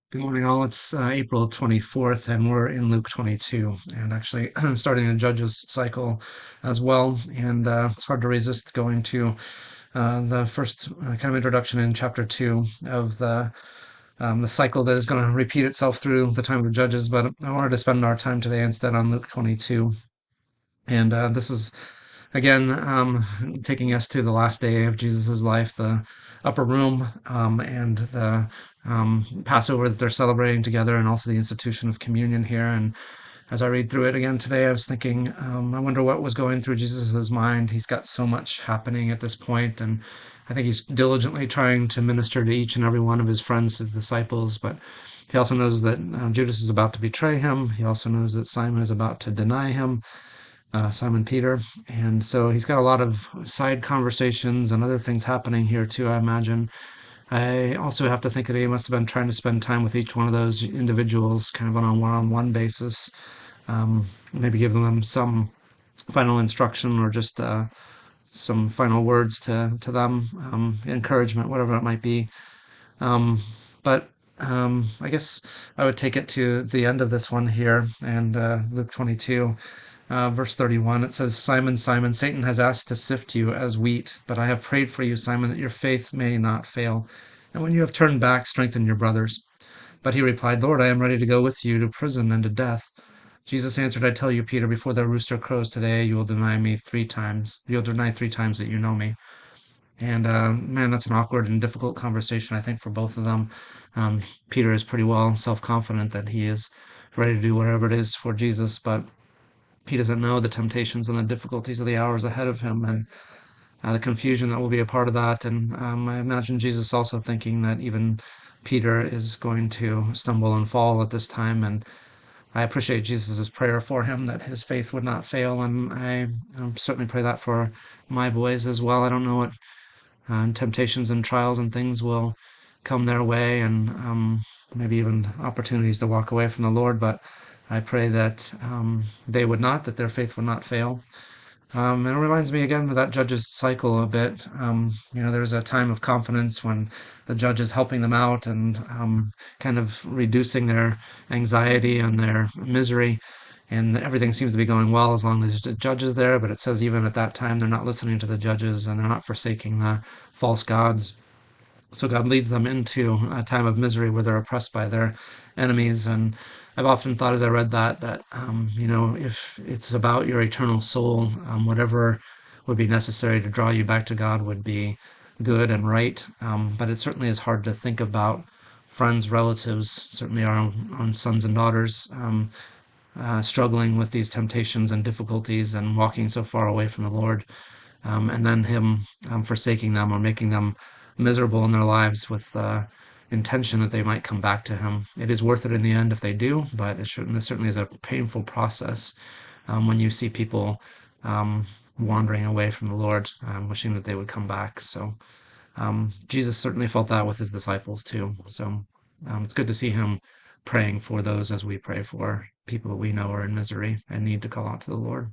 Good morning, all. It's April 24th, and we're in Luke 22, and actually starting the Judges cycle as well. And it's hard to resist going to the first kind of introduction in chapter 2 of the cycle that is going to repeat itself through the time of Judges. But I wanted to spend our time today instead on Luke 22. And this is, again, taking us to the last day of Jesus' life, the upper room, and the Passover that they're celebrating together, and also the institution of communion here. And as I read through it again today, I was thinking, I wonder what was going through Jesus' mind. He's got so much happening at this point, and I think he's diligently trying to minister to each and every one of his friends, his disciples, but he also knows that Judas is about to betray him. He also knows that Simon is about to deny him, Simon Peter. And so he's got a lot of side conversations and other things happening here too, I imagine. I also have to think that he must have been trying to spend time with each one of those individuals kind of on a one-on-one basis. Maybe give them some final instruction or just some final words to them, encouragement, whatever it might be. But I guess I would take it to the end of this one here, and Luke 22. Verse 31, it says, Simon, Simon, Satan has asked to sift you as wheat, but I have prayed for you, Simon, that your faith may not fail. And when you have turned back, strengthen your brothers. But he replied, Lord, I am ready to go with you to prison and to death. Jesus answered, I tell you, Peter, before the rooster crows today, you will deny me 3 times. You'll deny 3 times that you know me. And man, that's an awkward and difficult conversation, I think, for both of them. Um, Peter is pretty well self-confident that he is ready to do whatever it is for Jesus, but he doesn't know the temptations and the difficulties of the hours ahead of him, and the confusion that will be a part of that. And I imagine Jesus also thinking that even Peter is going to stumble and fall at this time. And I appreciate Jesus' prayer for him that his faith would not fail. And I certainly pray that for my boys as well. I don't know what temptations and trials and things will come their way, and maybe even opportunities to walk away from the Lord. But I pray that they would not, that their faith would not fail. And it reminds me again of that judge's cycle a bit. There's a time of confidence when the judge is helping them out and kind of reducing their anxiety and their misery. And everything seems to be going well as long as the judge is there. But it says even at that time, they're not listening to the judges and they're not forsaking the false gods. So God leads them into a time of misery where they're oppressed by their enemies. And I've often thought as I read that if it's about your eternal soul, whatever would be necessary to draw you back to God would be good and right. But it certainly is hard to think about friends, relatives, certainly our own sons and daughters, struggling with these temptations and difficulties and walking so far away from the Lord, and then Him forsaking them or making them miserable in their lives with intention that they might come back to Him. It is worth it in the end if they do, but it certainly is a painful process when you see people wandering away from the Lord, wishing that they would come back. So Jesus certainly felt that with His disciples too. So it's good to see Him praying for those as we pray for people that we know are in misery and need to call out to the Lord.